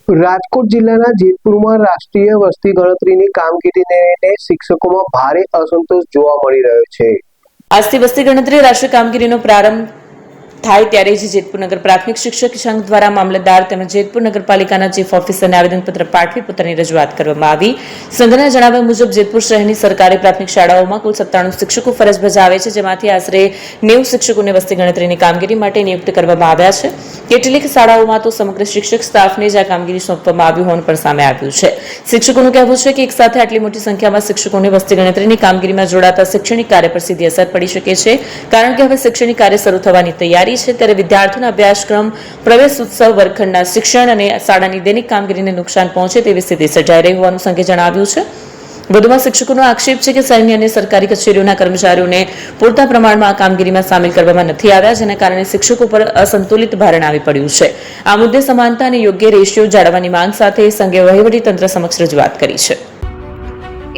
રાજકોટ જિલ્લાના જેતપુરમાં રાષ્ટ્રીય વસ્તી ગણતરીની કામગીરીને લઈને શિક્ષકોમાં ભારે અસંતોષ જોવા મળી રહ્યો છે। આજથી વસ્તી ગણતરી રાષ્ટ્રીય કામગીરીનો પ્રારંભ થાય ત્યારે જ જેતપુર નગર પ્રાથમિક શિક્ષક સંઘ દ્વારા મામલતદાર તેમજ જેતપુર નગરપાલિકાના ચીફ ઓફિસરને આવેદનપત્ર પાઠવી પોતાની રજૂઆત કરવામાં આવી। સંઘના જણાવ્યા મુજબ જેતપુર શહેરની સરકારી પ્રાથમિક શાળાઓમાં કુલ 97 શિક્ષકો ફરજ બજાવે છે, જેમાંથી આશરે 90 શિક્ષકોને વસ્તી ગણતરીની કામગીરી માટે નિયુક્ત કરવામાં આવ્યા છે। કેટલીક શાળાઓમાં તો સમગ્ર શિક્ષક સ્ટાફને જ આ કામગીરી સોંપવામાં આવી હોવાનું પણ સામે આવ્યું છે। શિક્ષકોનું કહેવું છે કે એક સાથે આટલી મોટી સંખ્યામાં શિક્ષકોને વસ્તી ગણતરીની કામગીરીમાં જોડાતા શૈક્ષણિક કાર્ય પર સીધી અસર પડી શકે છે, કારણ કે હવે શૈક્ષણિક કાર્ય શરૂ થવાની તૈયારી છે, ત્યારે વિદ્યાર્થીઓના અભ્યાસક્રમ, પ્રવેશ ઉત્સવ, વર્ગખંડના શિક્ષણ અને શાળાની દૈનિક કામગીરીને નુકસાન પહોંચે તેવી સ્થિતિ સર્જાઈ રહી હોવાનું સંઘે જણાવ્યું છે। વધુમાં શિક્ષકોનો આક્ષેપ છે કે શહેરની અને સરકારી કચેરીઓના કર્મચારીઓને પૂરતા પ્રમાણમાં આ કામગીરીમાં સામેલ કરવામાં નથી આવ્યા, જેના કારણે શિક્ષકો પર અસંતુલિત ભારણ આવી પડ્યું છે। આ મુદ્દે સમાનતા અને યોગ્ય રેશિયો જાળવવાની માંગ સાથે સંઘે વહીવટીતંત્ર સમક્ષ રજૂઆત કરી છે।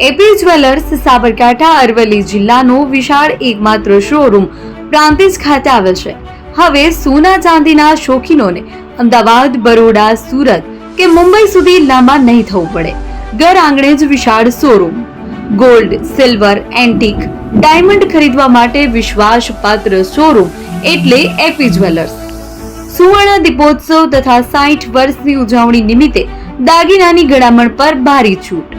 એપી જ્વેલર્સ સાબરકાંઠા અરવલ્લી જિલ્લાનો વિશાળ એકમાત્ર શોરૂમ પ્રાંતિજ ખાતે આવેલ છે। હવે સોના ચાંદીના શોખીનોને અમદાવાદ, બરોડા, સુરત કે મુંબઈ સુધી લાંબા નહીં થવું પડે। ઘર આંગણે જ વિશાળ showroom, gold, silver, antique, diamond ખરીદવા માટે વિશ્વાસપાત્ર શોરૂમ એટલે એપી જ્વેલર્સ। સુવર્ણ દીપોત્સવ તથા 60 વર્ષની ઉજવણી નિમિત્તે દાગીનાની ગળામણ પર ભારી છૂટ।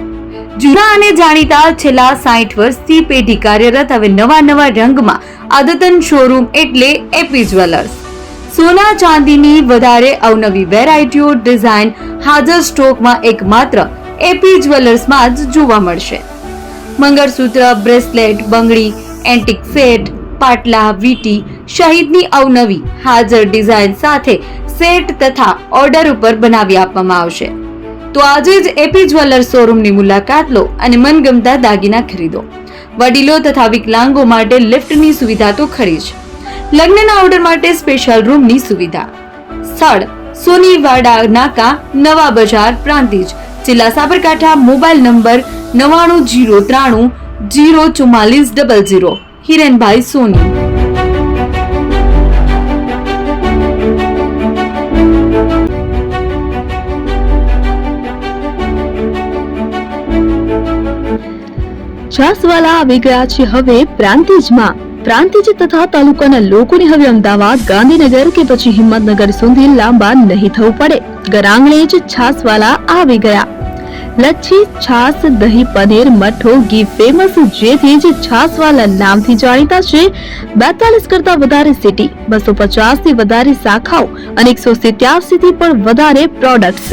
જૂના અને જાણીતા છેલ્લા 60 વર્ષથી પેઢી કાર્યરત હવે નવા રંગમાં આદતન શોરૂમ એટલે એપી જ્વેલર્સ। સોના ચાંદીની વધારે અવનવી વેરાયટીઓ, ડિઝાઇન હાજર સ્ટોકમાં એકમાત્ર એપી જ્વેલર્સમાં જ જોવા મળશે। મંગળસૂત્ર, બ્રેસલેટ, બંગડી, એન્ટિક સેટ, પાટલા, વીટી સહિતની અવનવી હાજર ડિઝાઇન સાથે સેટ તથા ઓર્ડર ઉપર બનાવી આપવામાં આવશે। તો આજે જ એપી જ્વેલર્સ શોરૂમની મુલાકાત લો અને મનગમતા દાગીના ખરીદો। વડીલો તથા વિકલાંગો માટે લિફ્ટની સુવિધા તો ખરી જ, લગ્નના ઓર્ડર માટે સ્પેશિયલ રૂમની સુવિધા। સ્થળ સોનીવાડા નાકા, નવા બજાર, પ્રાંતિજ, જિલ્લા સાબરકાંઠા। Mobile number 9903304400। હિરેનભાઈ સોની। છાસવાલા આવી ગયા છે હવે પ્રાંતિજમાં। પ્રાંતિજ તથા તાલુકાના લોકોને હવે અમદાવાદ, ગાંધીનગર કે પછી હિંમતનગર સુધી લાંબા નહીં થવું પડે। ઘર આંગણે જ છાસવાલા આવી ગયા। લચ્છી, છાસ, દહીં, પનીર, મઠો, ઘી ફેમસ, જેથી જ છાસવાલા નામથી જાણીતા છે। 42 કરતા વધારે સિટી, 250 થી વધારે શાખાઓ અને 187 થી પણ વધારે products.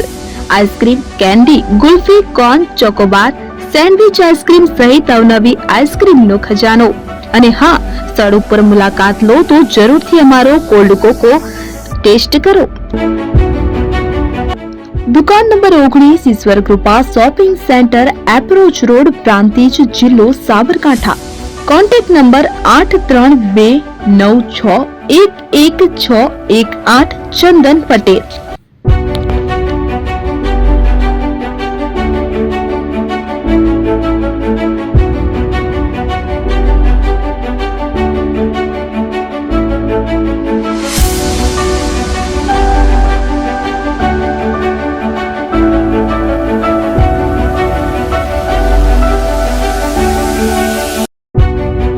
Ice cream, candy, kulfi, corn, Chocobar, sandwich ice cream સહિત અવનવી આઈસ્ક્રીમનો ખજાનો। અને હા, સ્થળ ઉપર મુલાકાત લો તો જરૂરથી અમારો કોલ્ડ કોકો ટેસ્ટ કરો। દુકાન number 19, Ishwar Krupa shopping centre, approach road, Prantij, જિલ્લો સાબરકાંઠા। Contact number 8329611618 Chandan Patel.